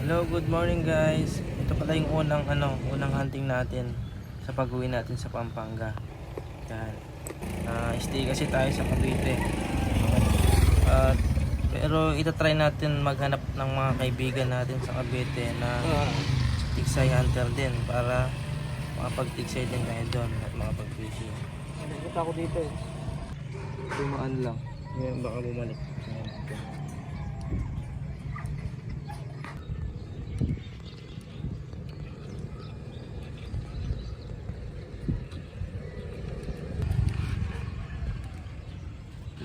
Hello, good morning guys. Ito pala yung unang hunting natin sa pag-uwi natin sa Pampanga. Yan. Stay kasi tayo sa Cavite. Pero itatry natin maghanap ng mga kaibigan natin sa Cavite na tiksay hunter din para makapag-tiksay din tayo doon at makapag-fishing. Nagpunta ako dito eh. Dumaan lang. Ngayon baka bumalik.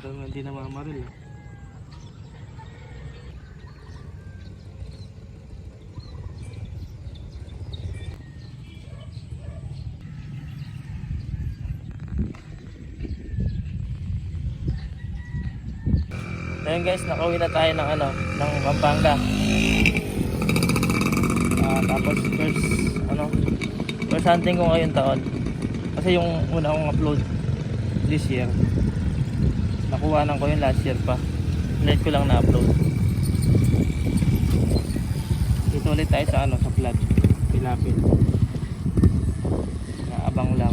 Ito hindi na mamaril. Ayun guys, nakauwi na tayo ng Pampanga. Tapos first hunting ko ngayon taon. Kasi yung una kong upload this year, nakuha ko yun last year pa. Late ko lang na-upload. Dito ulit tayo sa sa flat. Pilapil. Abang lang.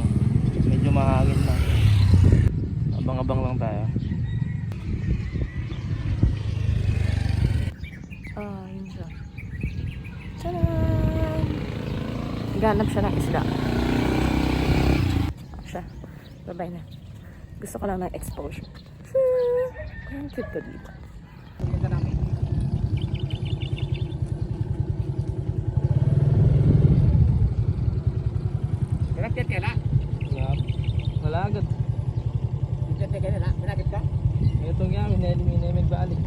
Medyo mahangin lang. Abang-abang lang tayo. Yun siya. Tadaan! Ganap siya ng isda. Siya. Bye-bye na. Gusto ko lang ng exposure. Ang cute ko dito. Pinagkit ka na? Wala agad. Pinagkit ka na? Pinagkit ka? Ito nga, minimig balik.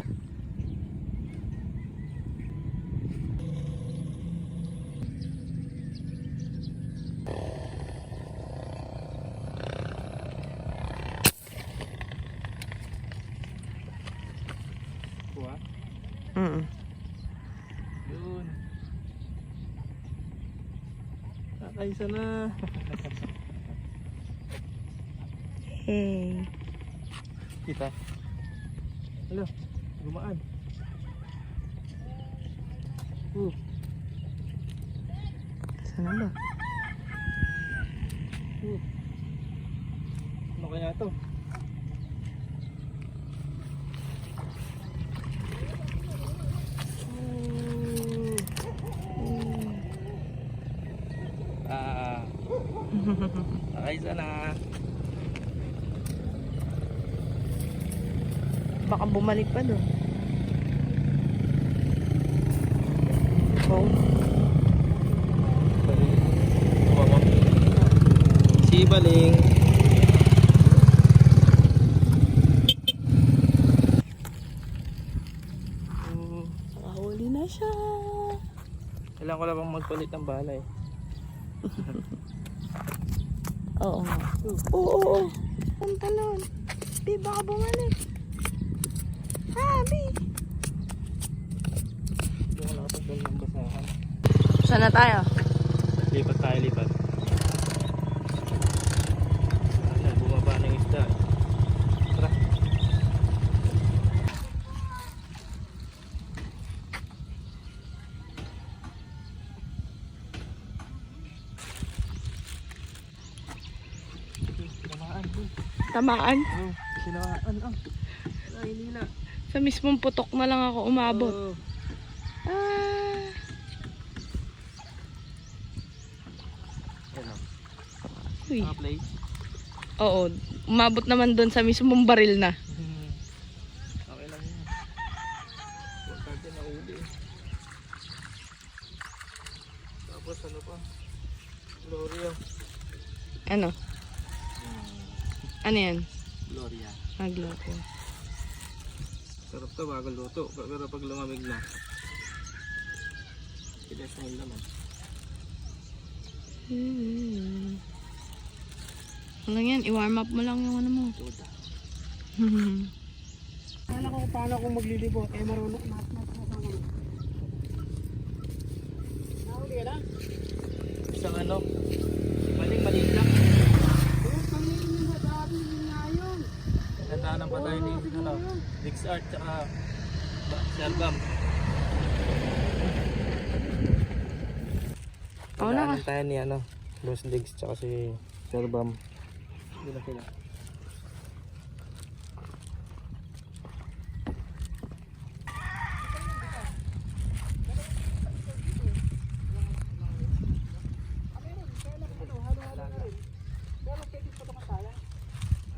Kuha? Yun. Nakaisa na. Hey. Kita. Hello, gumaan. Sana ba? Ano kaya to? Nakaisa na. Baka bumalik pa doon. Oh. Si Baling. Nakahuli na siya. Kailangan ko lang bang magpalit ng balay. Oo nga. Oo. Ang talon. Bi, baka bumalik. Bi. Hindi ko nakapagdal ng basahan. Saan na tayo? Lipat tayo, lipat. Bumaba ng isda. Tara. Tamaan. Sinawaan. Ay, nila. Sa mismong putok na lang ako umabot. Uy. Place. Oo. Umabot naman doon sa mismong baril na. Okay lang yun. Huwag natin na uli. Tapos ano pa? Gloria. Ano? Ano yan? Gloria. Gloria. Sarap to bago luto. Pero pag lumamig na, pilas na yung laman. Ano yan? I-warm up mo lang yung ano mo. Tuta. Paano ko paano maglilibot? Marunong na. Nahuli ka na? Isang maliit lang. Nagdaanan pa tayo ni Dix Art tsaka Shergam. Oo na. Daanan tayo ni ano, Boss Diggs tsaka si Sir Bam. Hindi na sila.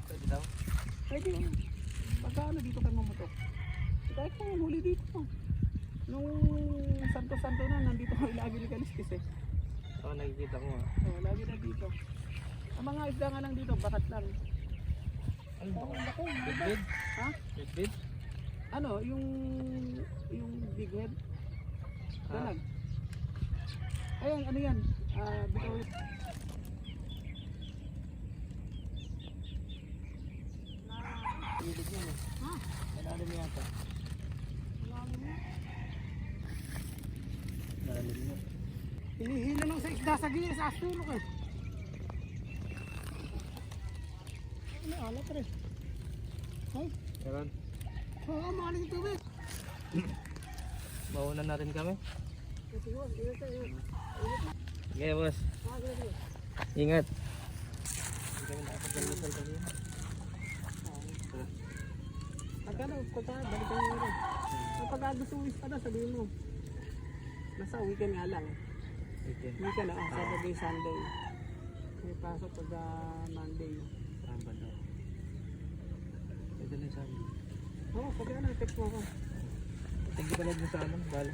Pwede daw? Pwede yun. Pagka ano dito kayo mamutok. Kahit kung huli dito. Nung santo-santo na, nandito kami lagi ni Kaliskis eh. Oo, nakikita ko nga. Oh, lagi na dito. Ang mga isda nga lang dito, bakat lang. Ano ba? Laki, Big? ha? Big? Ano, yung big head. Dalag. Ayan, ano yan? Bitaw. Hilig yun eh. Ha? Malalim yata. Malalim yun. Hinihila lang sa isda sa gilid, sa asulok eh. Ano, alat rin. Ay, Meron. oo, mahaling yung tubig. Mauna na rin kami. Siguro, ingat tayo. Okay, boss. Sige. Ingat. Hindi kami nakapagdalisal kanina. Pagkano, balikan nyo rin. Kapag gusto mo ispada, sabihin mo. Nasa weekend nga lang. Okay. Weekend na, Saturday, Sunday. May pasok pag Monday. Samba daw. Ito na yung sabi. Oo, pag ano, text mo ako. Thank you pala dun sa ano. Bala.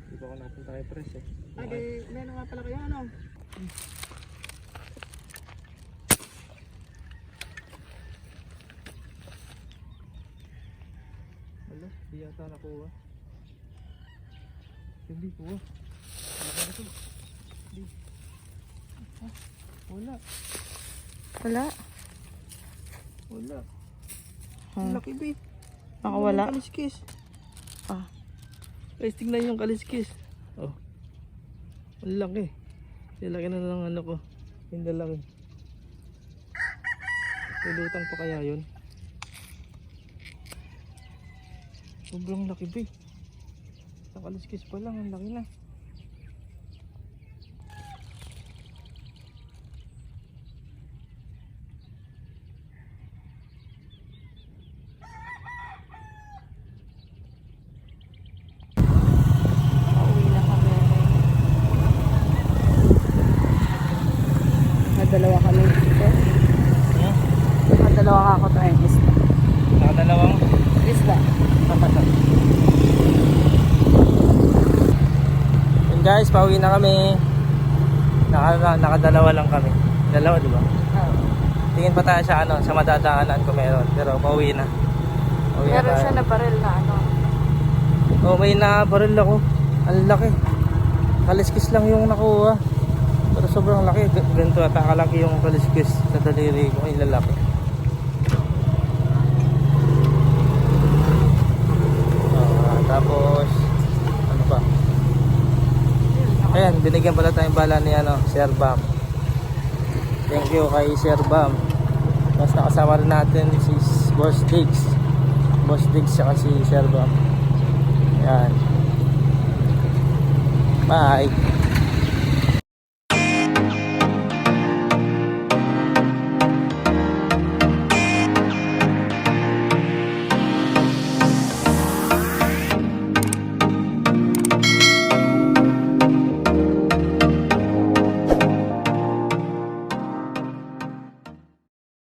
Di ba ako napunta kay Pres eh. Ay, may ano nga pala kayo, ano? Wala, di yata nakuha. Hindi kuha. Wala. Wala. Wala. Hmm. Laki ba eh. Nakawala. Kaliskis. Ah. Guys, tingnan yung kaliskis. Oh. Ang laki. Laki na lang ano ko. Yung lalaki. Lulutang pa kaya yun? Sobrang laki ba eh. Sa kaliskis pa lang, ang laki na. Pauwi na kami. Nadalawa kami dito. Nadalawa ako tayong isla. Nakadalawang. Isla. Yun guys, pauwi na kami. Nakadalawa lang kami. Dalawa, di ba? Tingin pa tayo sa ano, sa madadaanan kung meron. Pero pauwi na. Pauwi na Meron tayo. siya na baril na ano. Oh, may nabaril ako. Ang laki. Kaliskis lang yung nakuha. Pero sobrang laki. Ganito ata kalaki yung kaliskis sa daliri ko. Yung lalaki. Tapos ano pa? Ayan, binigyan pala tayong bala ni ano, Sir Bam. Thank you kay Sir Bam. Tapos nakasama rin natin si Boss Diggs. Boss Diggs saka si Sir Bam. Ayan. Bye.